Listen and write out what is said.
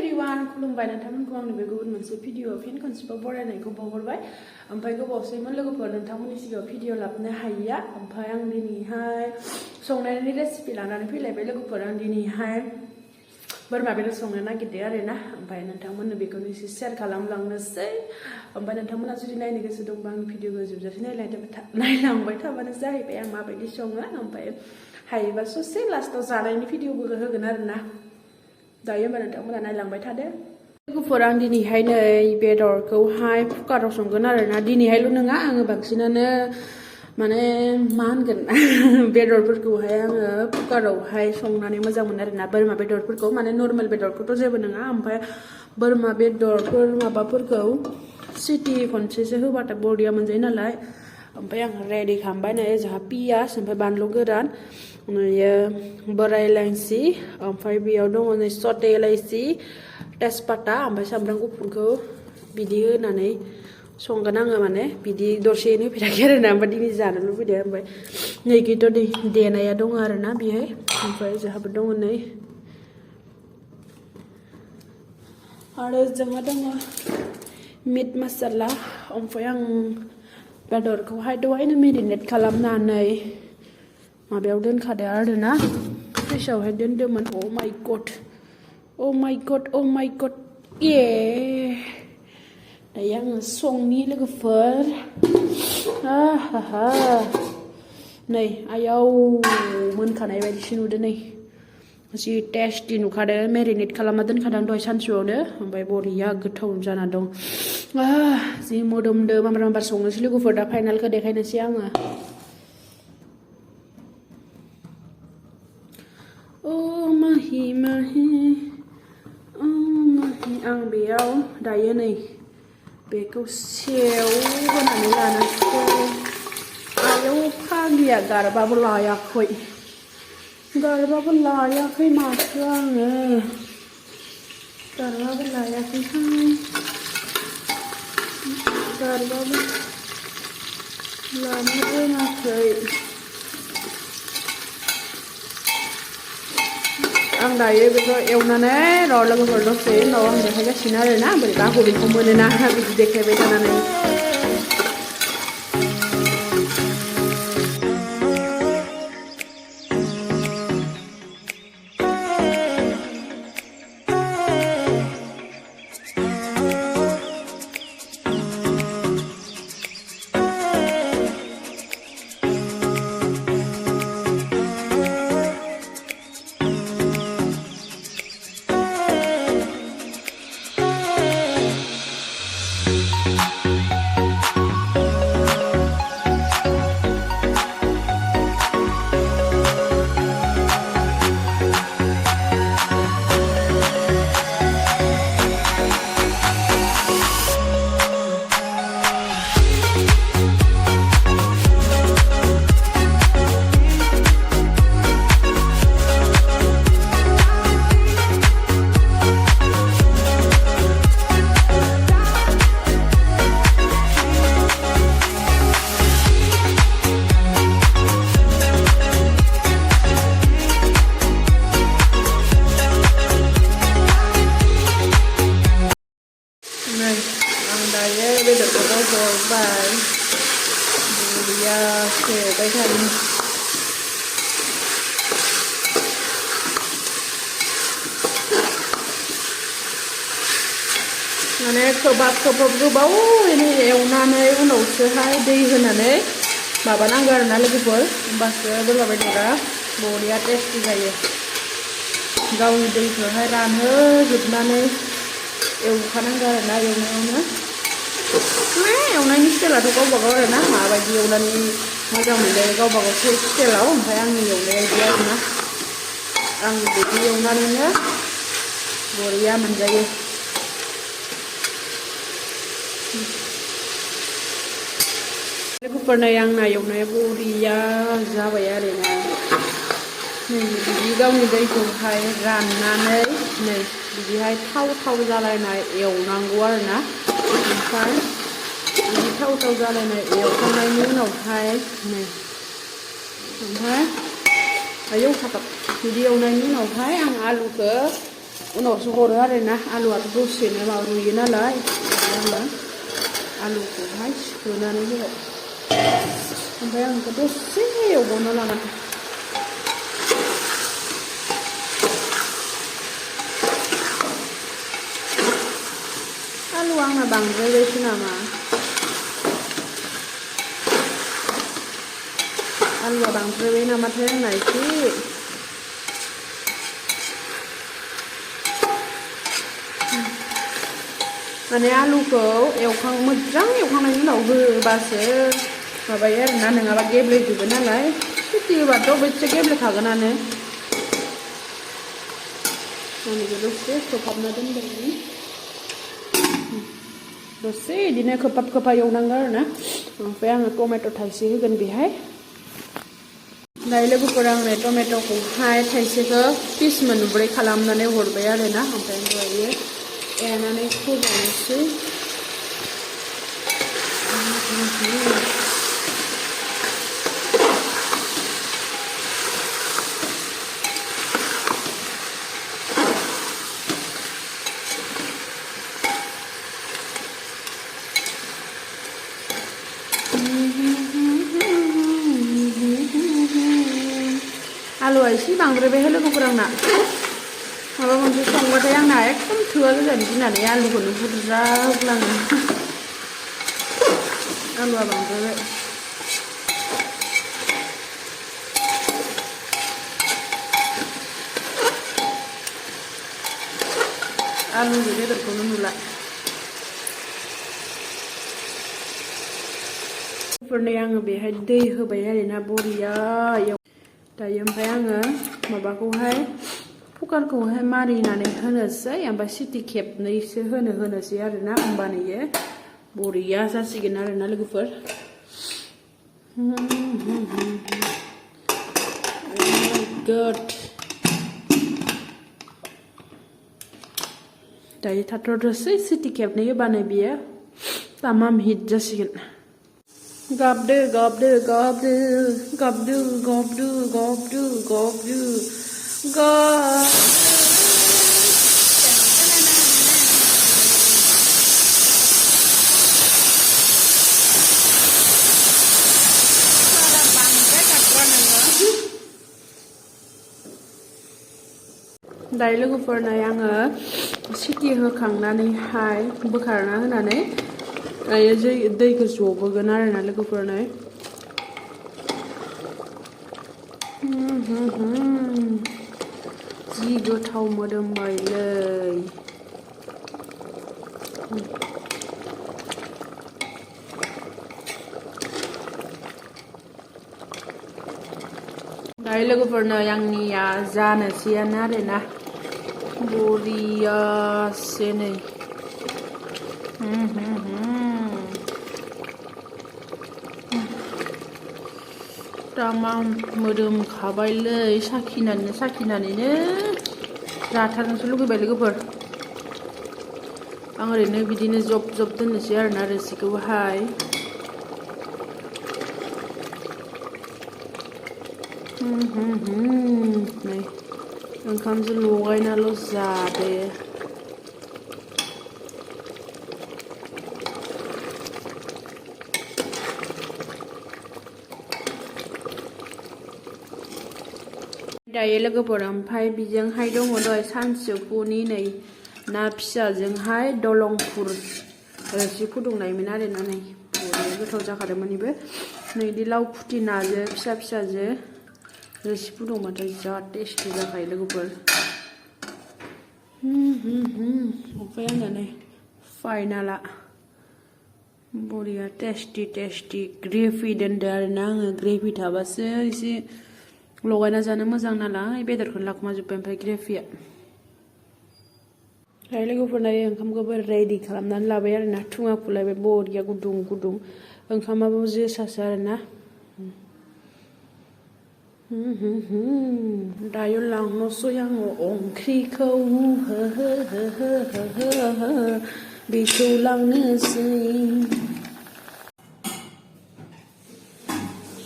everyone खुलुमबाय नोंथांमोनखौ आंनि बे गुबुन मोनसे भिडिअ फिन खनसेबाव बरायनायखौ बावहरबाय ओमफ्राय गोबावसैमोन लोगोफोर नोंथांमोननि सिगाङाव भिडिअ लाबोनो हायैया ओमफ्राय आं दिनैहाय संनायनि रेसिपि लानानै फैलायबाय लोगोफोर आं दिनैहाय बोरमा बेदर संनो नागिरदों आरोना ओमफ्राय नोंथांमोननो बेखौनो एसे शेयार खालामलांनोसै ओमफ्राय नोंथांमोना जुदि नायनो गोसो दंबा आंनि भिडिअखौ जोबजासे नायलांबाय थाबानो जाहैबाय आं माबायदि सङो ओमफ्राय हायोबा ससे लास्टआव जानायनि भिडिअबो होगोन आरोना दायो होमबा नोंथांमोना नायलांबाय थादो लोगोफोर आं दिनैहाय नै बेदरखौहाय कुकाराव संगोन आरोना दिनैहायल' नङा आङो बांसिनानो माने मा होनगोन बेदरफोरखौहाय आङो कुकारावहाय संनानै मोजां मोनो आरोना बोरमा बेदरफोरखौ माने नर्मेल बेदरखौथ' जेबो नङा ओमफ्राय बोरमा बेदरफोर माबाफोरखौ सिटि खनसेसो होबाथाय बरिया मोनजायो नालाय ओमफ्राय आं रेडि खालामबाय नै जोंहा पियास ओमफ्राय बानलु गोरान नुयो बोराय इलाइसि ओमफ्राय बेयाव दङ नै सटे इलाइसि तेजपाता ओमफ्राय सामब्राम गुफुरखौ बिदि होनानै संगोन आङो माने बिदि दरसेयैनो होफेराखै आरोना ओमफ्राय दिनै जानो लुबैदों ओमफ्राय नैखिथ' देनाया दङ आरोना बेहाय ओमफ्राय जोंहाबो दङ नै आरो जोंहा दङ मिट मसाला ओमफ्राय आं बेदरखौहाय दहायनो मेरिनेट खालामनानै माबायाव दोनखादों आरोना फ्रिजआवहाय दोनदोंमोन अ माइ गड ए दायो आङो संनि लोगोफोर नै आयाव मोनखानाय बायदिसो नुदों नै जि टेस्टि नुखादों मेरिनेट खालामना दोनखादों दहाय सानसुआवनो ओमफ्राय बरिया गोथाव जाना दं जि मोदोमदो मामबार संनोसै लोगोफोर दा फाइनालखौ देखायनोसै आङो आं बेयाव दायो नै बेखौ सेव होनानै लानोसै आयौ फाग्लिया गारबाबो लायाखै माथो आङो गारबाबो लायाखैहाय गारबाबो लानो रोङाखै आं दायो बेखौ एवनानै र' लोगोफोर दसे उनाव आं देखायगासिनो आरोना बोरैबा बबेखौ मोनोना बिदि देखायबाय थानानै हरबाय बरिया सेवबाय थादों माने खोबहाब गोबावैनो एवनानै उनावसोहाय दै होनानै माबानांगौ आरोना लोगोफोर होमबासो बोरमा बेदरा बरिया टेस्टि जायो गावनि दैखौहाय रानहोजोबनानै एवखानांगौ आरोना एवनायावनो एवनायनि स्टाइलाथ' गावबा गाव आरोना माबायदि एवनानै मोजां मोनजायो गावबा गाव स्टाइलाव ओमफ्राय आंनि एवनाया बिदि आरोना आं बिदि एवनानैनो बरिया मोनजायो लोगोफोर नै आंना एवनाया बरिया जाबाय आरोना नै बिदि गावनि दैखौहाय राननानै नै बिदिहाय थाव जालायनाय एवनांगौ आरोना ओमफ्राय बिदि थाव जालायनाय एवखांनायनि उनावहाय नै ओमफ्राय आयौ थाब बिदि एवनायनि उनावहाय आं आलुखौ उनावसो हरो आरोना आलुआथ' दसेनो माबा रुयो नालाय आङो आलुखौहाय सोनानै होबाय ओमफ्राय आं बेखौ दसे एवबावना लागोन आलुआ आंना बांद्रायबायसो नामा आलुआ बांद्रायबाय नामाथाय आंना एसे माने आलुखौ मोजां एवखांनायनि उनाव होबासो माबायो आरोना नङाबा गेब्लेजोबो नालाय सिटि होबाथ' बेसे गेब्लेखागोनानो आं बेखौ दसे खोबहाबना दोनदोंमोन दसे बिदिनो खोबहाब एवनांगौ आरोना ओमफ्राय आङो टमेट' थाइसे होगोन बेहाय दायो लोगोफोर आंनो टमेट'खौहाय थाइसेखौ पिस मोनब्रै खालामनानै हरबाय आरोना ओमफ्राय दायो एरनानै होबावनोसै आलुआ एसे बांद्रायबाय लोगोफोर आंना माबा मोनसे संबाथाय आंना एकदम थोआ गोजान गिनानै आलुखौनो बुरजा होफ्लाङो आलुआ बांद्रायबाय आलुनि बेदरखौनो नुला फोरनै आङो बेहाय दै होबाय आरोना बरिया दायो ओमफ्राय आङो माबाखौहाय कुकारखौहाय मारिनानै होनोसै ओमफ्राय सिटि खेबनैसो होनोसै आरोना होमबानो इयो बरिया जासिगोन आरोना लोगोफोर गुड दायो थाथ'दोसै सिटि खेबनै होबानो बियो तामाम हिट जासिगोन गाबदो गाबदो गाबदो गाबदो गाबदो गाबदो गाबदो दायो लोगोफोरनो आङो सिटि होखांनानैहाय बोखारना होनानै दायो दैखौ जबहोगोन आरोना लोगोफोरनो जि गोथाव मोदोमबायलै दायो लोगोफोरनो आंनिया जानोसैयानो आरोना बरियासे नै तामाम मोदोमखाबायलै साखिनानैनो जाथारनोसो लुगैबाय लोगोफोर आं ओरैनो बिदिनो जब दोननोसै आरोना रोसिखौहाय नै ओंखामजों लगायनाल' जादो दायो लोगोफोर ओमफ्राय बिजोंहाय दङ दहाय सानजौफुनि नै ना फिसाजोंहाय दलंफुर रोसि फुदुंनायमोन आरोना नै बरिया गोथाव जाखादोंमोन बेबो नै बिदि लाव फुथि नाजों फिसाजों रोसि फुदुंबाथाय जा टेस्टि जाखायो लोगोफोर ओमफ्राय आङो नै फाइनाला बरिया टेस्टि ग्रेभि दोनदो आरोना आङो ग्रेभि थाबासो एसे लगायना जानो मोजां नालाय बेदरखौनो लाखुमाजोब्बाय ओमफ्राय ग्रेभिया दायो लोगोफोरना ओंखामखौबो रेडि खालामनानै लाबाय आरोना थुङा फुलायबाय बरिया गुदुं ओंखामाबो जोसासो आरोना दायो लांनोसै आङो ओंख्रिखौ बेखौ लांनोसै